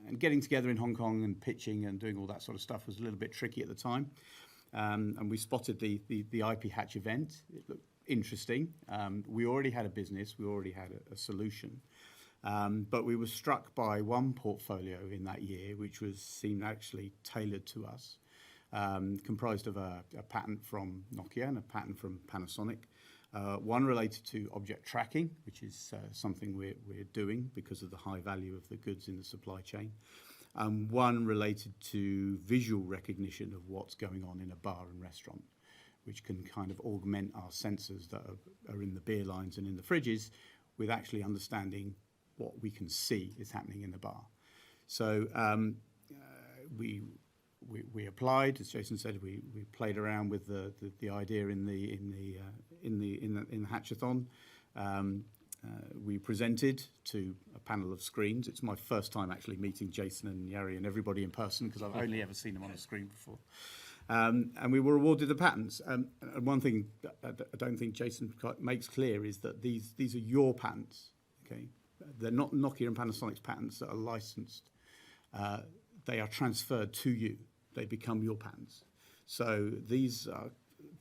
And getting together in Hong Kong and pitching and doing all that sort of stuff was a little bit tricky at the time. And we spotted the IPHatch event. It looked interesting. We already had a business. We already had a solution. But we were struck by one portfolio in that year, which seemed actually tailored to us, comprised of a patent from Nokia and a patent from Panasonic. One related to object tracking, which is something we're doing because of the high value of the goods in the supply chain. One related to visual recognition of what's going on in a bar and restaurant, which can kind of augment our sensors that are in the beer lines and in the fridges with actually understanding what we can see is happening in the bar. So we applied, as Jason said, we played around with the idea in the hackathon. We presented to a panel of screens. It's my first time actually meeting Jason and Yari and everybody in person because I've only ever seen them on a screen before. And we were awarded the patents. And one thing that I don't think Jason makes clear is that these are your patents. Okay, they're not Nokia and Panasonic's patents that are licensed. They are transferred to you. They become your patents. So these are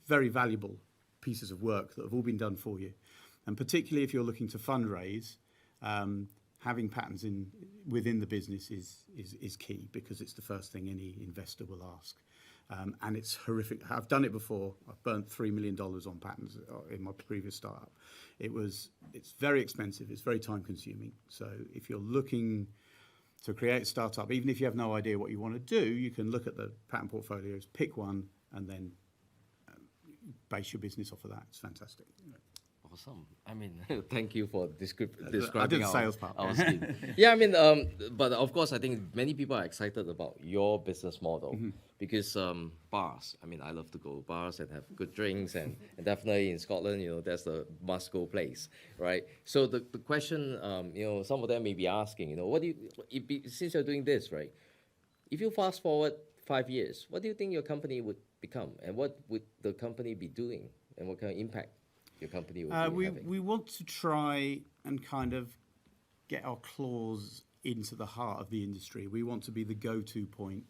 very valuable pieces of work that have all been done for you. And particularly if you're looking to fundraise, having patents within the business is key because it's the first thing any investor will ask. And it's horrific. I've done it before. I've burnt $3 million on patents in my previous startup. It's very expensive. It's very time consuming. So if you're looking to create a startup, even if you have no idea what you want to do, you can look at the patent portfolios, pick one, and then base your business off of that. It's fantastic. Awesome. I mean, thank you for I describing did the sales part. our scheme. Yeah, I mean, but of course, I think many people are excited about your business model because bars. I mean, I love to go bars and have good drinks, and definitely in Scotland, you know, that's the must-go place, right? So the question, you know, some of them may be asking, you know, what do you, since you're doing this, right? If you fast forward 5 years, what do you think your company would become, and what would the company be doing, and what kind of impact your company would be having? We want to try and kind of get our claws into the heart of the industry. We want to be the go-to point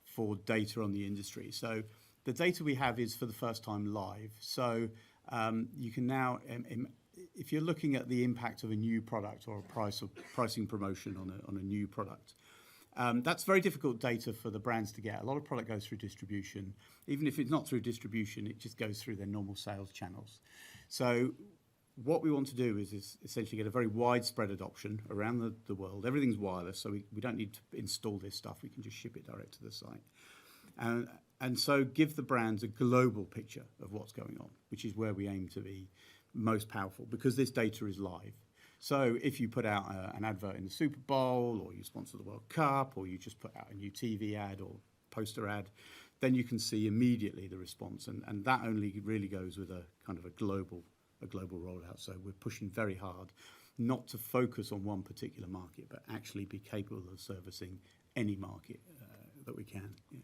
for data on the industry. So the data we have is for the first time live. So you can now, if you're looking at the impact of a new product or a pricing promotion on a new product, that's very difficult data for the brands to get. A lot of product goes through distribution. Even if it's not through distribution, it just goes through their normal sales channels. So what we want to do is essentially get a very widespread adoption around the world. Everything's wireless, so we don't need to install this stuff. We can just ship it direct to the site. And so give the brands a global picture of what's going on, which is where we aim to be most powerful, because this data is live. So if you put out an advert in the Super Bowl, or you sponsor the World Cup, or you just put out a new TV ad or poster ad, then you can see immediately the response. And that only really goes with a kind of a global rollout. So we're pushing very hard not to focus on one particular market, but actually be capable of servicing any market that we can. Yeah.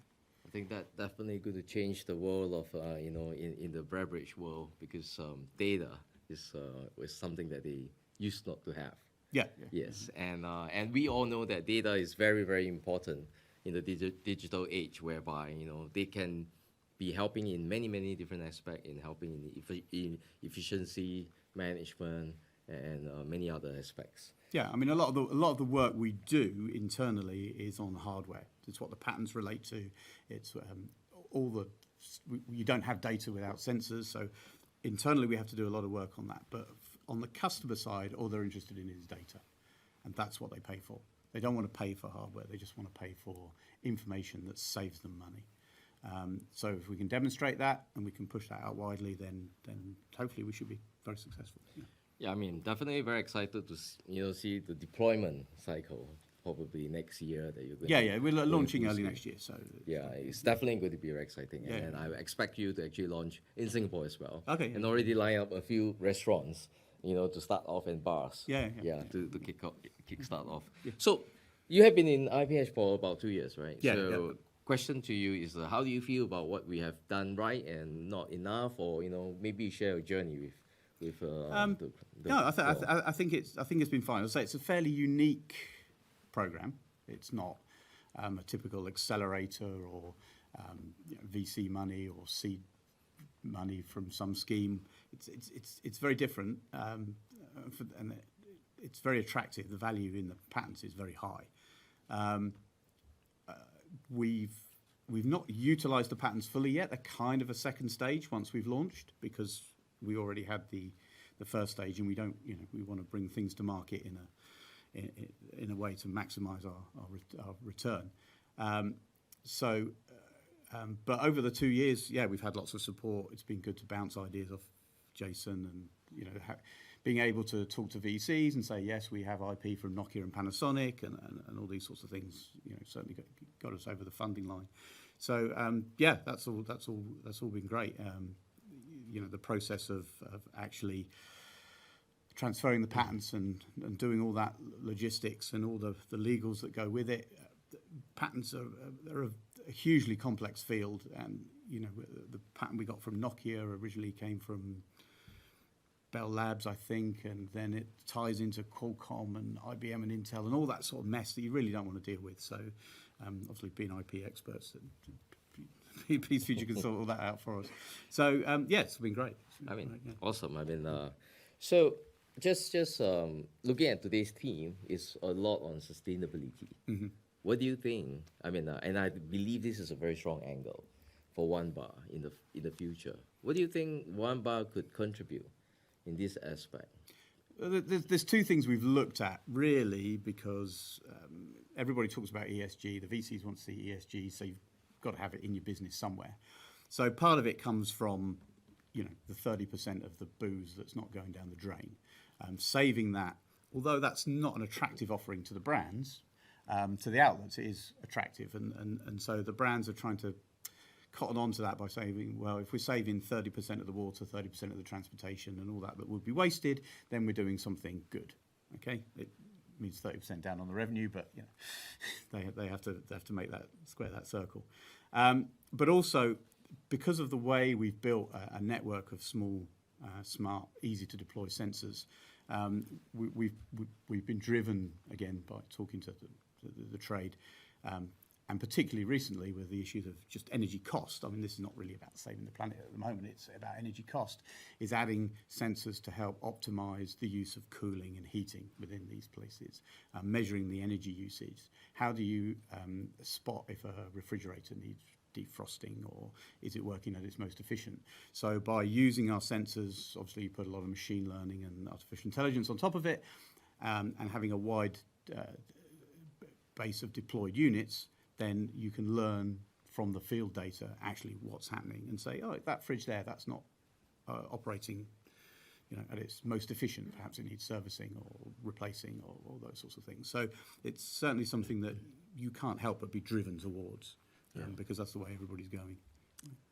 I think that definitely going to change the world of, you know, in the beverage world, because data is something that they used not to have. Yeah. Yes, and we all know that data is very, very important in the digital age, whereby, you know, they can be helping in many, many different aspects, in helping in efficiency management and many other aspects. Yeah, I mean, a lot of the work we do internally is on hardware. It's what the patents relate to. It's you don't have data without sensors, so internally we have to do a lot of work on that. But on the customer side, all they're interested in is data, and that's what they pay for. They don't want to pay for hardware. They just want to pay for information that saves them money. So if we can demonstrate that and we can push that out widely, then hopefully we should be very successful. Yeah. Yeah, I mean, definitely very excited to see the deployment cycle probably next year that you're going. Yeah, we're launching early next year, so yeah, it's definitely going to be very exciting, Yeah. and I expect you to actually launch in Singapore as well. Okay, and yeah. already line up a few restaurants, you know, to start off, in bars. Yeah. To kickstart off. Yeah. So you have been in IPHatch for about 2 years, right? Yeah. So question to you is, how do you feel about what we have done right and not enough, or, you know, maybe share a journey with. No, I think it's been fine. I'd say it's a fairly unique program. It's not a typical accelerator or VC money or seed money from some scheme. It's very different, and it's very attractive. The value in the patents is very high. We've not utilised the patents fully yet. They're kind of a second stage once we've launched, because we already had the first stage, and we don't, you know, we want to bring things to market in a way to maximise our return. But over the 2 years, yeah, we've had lots of support. It's been good to bounce ideas off Jason, and, you know, being able to talk to VCs and say, yes, we have IP from Nokia and Panasonic, and all these sorts of things, you know, certainly got us over the funding line. So yeah, that's all been great. You know, the process of actually transferring the patents and doing all that logistics and all the legals that go with it. Patents are a hugely complex field, and, you know, the patent we got from Nokia originally came from Bell Labs, I think, and then it ties into Qualcomm and IBM and Intel and all that sort of mess that you really don't want to deal with. So obviously being IP experts, Peace Future can sort all that out for us. So yeah, it's been great. I mean, great, yeah. awesome. I mean, so just looking at today's theme is a lot on sustainability. Mm-hmm. What do you think? I mean, and I believe this is a very strong angle for One Bar in the future. What do you think One Bar could contribute in this aspect? There's two things we've looked at, really, because everybody talks about ESG. The VCs want to see ESG, so you've got to have it in your business somewhere. So part of it comes from you know, the 30% of the booze that's not going down the drain. Saving that, although that's not an attractive offering to the brands, to the outlets it is attractive. And so the brands are trying to cotton on to that by saying, well, if we're saving 30% of the water, 30% of the transportation and all that would be wasted, then we're doing something good. Okay? It means 30% down on the revenue, but you know, they have to make that, square that circle. But also, because of the way we've built a network of small, smart, easy to deploy sensors, we've been driven again by talking to the trade, and particularly recently with the issues of just energy cost. I mean, this is not really about saving the planet at the moment, it's about energy cost, is adding sensors to help optimize the use of cooling and heating within these places, measuring the energy usage. How do you spot if a refrigerator needs defrosting, or is it working at its most efficient? So by using our sensors, obviously you put a lot of machine learning and artificial intelligence on top of it, and having a wide base of deployed units, then you can learn from the field data actually what's happening and say, oh, that fridge there, that's not operating, you know, at its most efficient. Perhaps it needs servicing or replacing or all those sorts of things. So it's certainly something that you can't help but be driven towards, because that's the way everybody's going.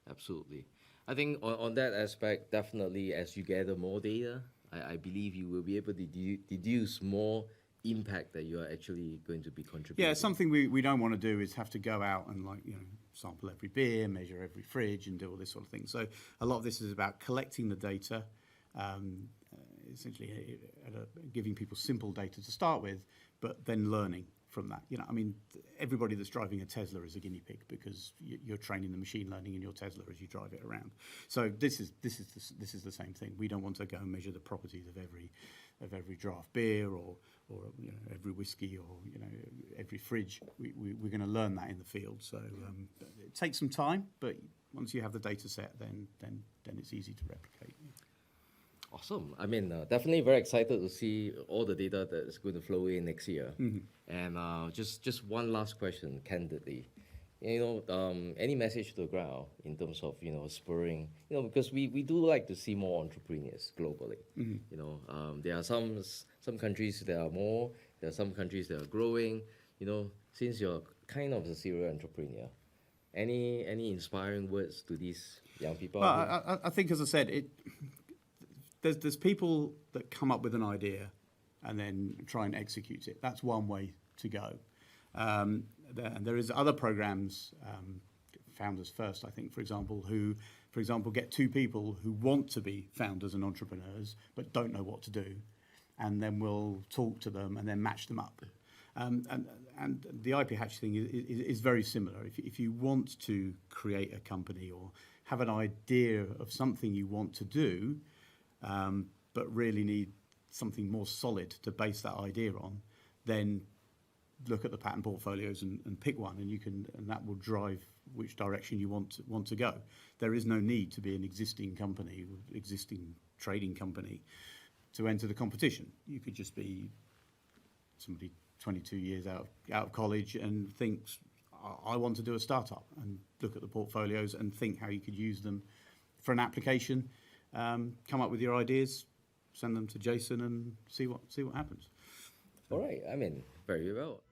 Absolutely. I think on that aspect, definitely as you gather more data, I believe you will be able to deduce more impact that you are actually going to be contributing. Yeah, something we don't want to do is have to go out and, like, you know, sample every beer, measure every fridge and do all this sort of thing. So a lot of this is about collecting the data, essentially giving people simple data to start with, but then learning from that. You know, I mean, everybody that's driving a Tesla is a guinea pig, because you're training the machine learning in your Tesla as you drive it around. So this is the same thing. We don't want to go and measure the properties of every draft beer or you know, every whiskey or, you know, every fridge. We're going to learn that in the field. So it takes some time, but once you have the data set, then it's easy to replicate. Awesome. I mean, definitely very excited to see all the data that is going to flow in next year. And just one last question, candidly. You know, any message to the ground in terms of, you know, spurring, you know, because we do like to see more entrepreneurs globally. You know, there are some countries that are more, there are some countries that are growing. You know, since you're kind of a serial entrepreneur, any inspiring words to these young people? Well, I think, as I said, there's people that come up with an idea and then try and execute it. That's one way to go. There is other programs, Founders First, I think, for example, who, get two people who want to be founders and entrepreneurs but don't know what to do, and then we'll talk to them and then match them up. And the IPHatch thing is very similar. If you want to create a company or have an idea of something you want to do, but really need something more solid to base that idea on, then look at the patent portfolios and pick one, and that will drive which direction you want to go. There is no need to be an existing company, existing trading company, to enter the competition. You could just be somebody 22 years out of college and thinks, I want to do a startup, and look at the portfolios and think how you could use them for an application. Come up with your ideas, send them to Jason, and see what happens. All right. I mean, very well.